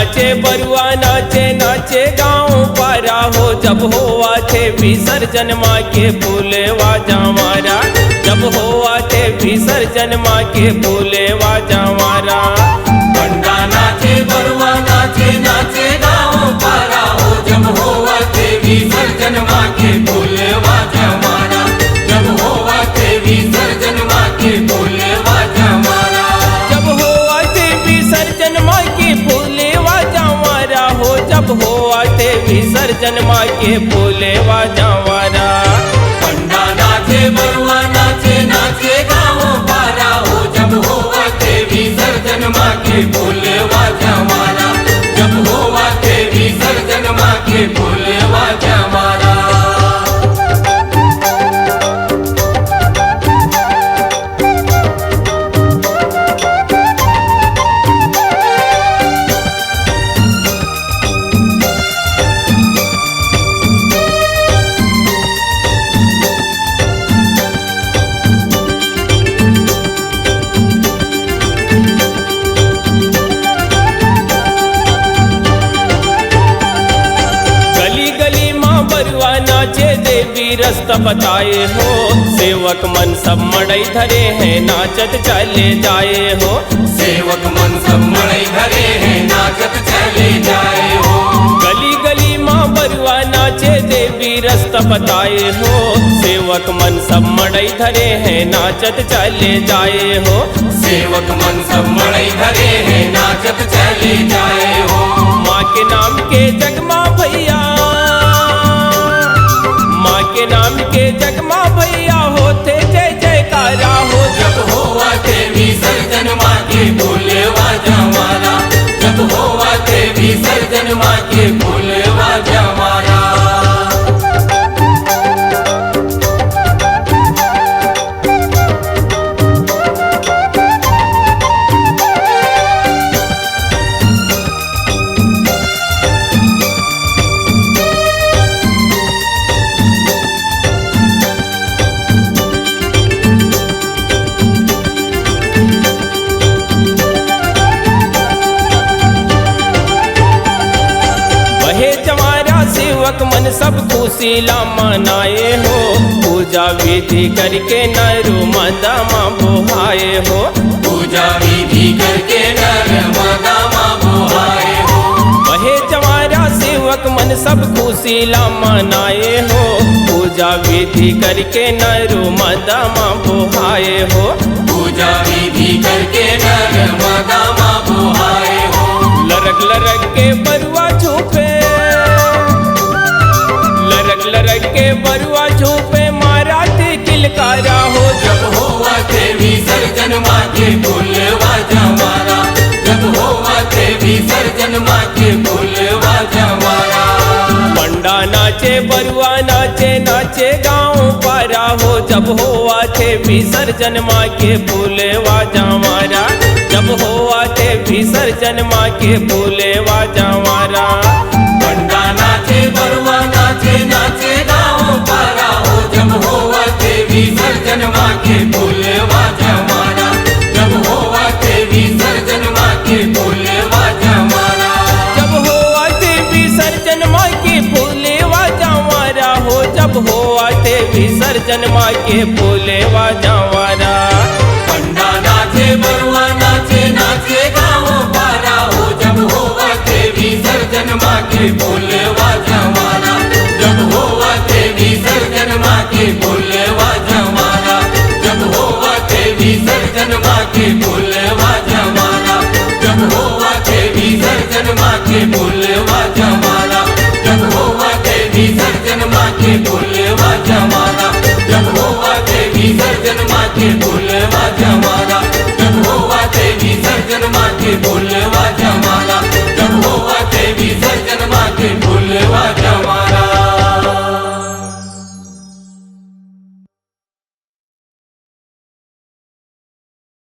नाचे बरुआ नाचे नाचे गाँव पारा हो, जब होआ थे विसर्जन माँ के फूले वाजा मारा, जब होआ थे विसर्जन माँ के फूले वाजा मारा। पंडा नाचे बरुआ नाचे नाचे गाँव पारा हो, जब होआ थे विसर्जन माँ के फूले वाजा मारा, जब होआ थे विसर्जन माँ के फूले वाजा मारा, जब होआ थे विसर्जन माँ के फूले वाजा मारा हो, जब होआ थे विसर्जन माँ के फूले वाजा मारा। पंडा नाचे बरुआ नाचे नाचे गाँव पारा हो, जब होआ थे विसर्जन माँ के फूले वाजा मारा, जब होआ थे विसर्जन माँ के फूले वाजा मारा। नाचे देवी रास्ता बताए हो, सेवक मन सब मड़ई धरे हैं नाचत चले जाए हो, सेवक मन सब मड़ई धरे हैं नाचत चले जाए हो। गली गली माँ बरुआ नाचे देवी रास्ता बताए हो, सेवक मन सब मड़ई धरे हैं नाचत चले जाए हो, सेवक मन सब मड़ई धरे हैं नाचत चले जाए हो। माँ के नाम के जगमा भैया, माँ के नाम के जगमा भैया होते जय जयकारा हो, जब होआ थे विसर्जन माँ के फूले वाजा मारा, जब होआ थे विसर्जन माँ के फूले वाजा मारा। सेवक मन सब खुशीला मनाए हो, पूजा विधि करके नर मादा माँ बोहाए हो, पूजा विधि करके नर मादा माँ बोहाए हो। वहे जवारा सेवक मन सब खुशीला मनाए हो, पूजा विधि करके नर मादा माँ बोहाए हो, पूजा विधि करके नर मादा माँ बोहाए हो। लरक लरक के बरुआ झूपे, लरक लरक के बरुआ झूपे मारा थे किलकारा हो, जब होआ थे विसर्जन माँ के फूले वाजा मारा, जब होआ थे विसर्जन माँ के फूले वाजा मारा। पंडा नाचे बरुआ नाचे नाचे गाँव पारा हो, जब होआ थे विसर्जन माँ के फूले वाजा मारा, जब होआ थे विसर्जन माँ के फूले वाजा मारा। पंडा नाचे बरुआ नाचे नाचे गाँव पारा हो, जब होआ थे विसर्जन माँ के फूले वाजा मारा, जब होआ थे विसर्जन माँ के फूले वाजा मारा, जब होआ थे विसर्जन माँ के फूले वाजा मारा हो, जब होआ थे विसर्जन माँ के फूले वाजा मारा। पंडा नाचे बरुआ नाचे नाचे गाँव पारा हो, जब होआ थे विसर्जन माँ के फूले वाजा मारा, जब होआ थे विसर्जन माँ के फूले वाजा मारा, जब होआ थे विसर्जन माँ के फूले वाजा मारा, जब होआ थे विसर्जन माँ के फूले वाजा मारा, जब होआ थे विसर्जन माँ के फूले वाजा मारा, जब होआ थे विसर्जन माँ के फूले वाजा मारा, जब होआ थे विसर्जन माँ के फूले वाजा मारा।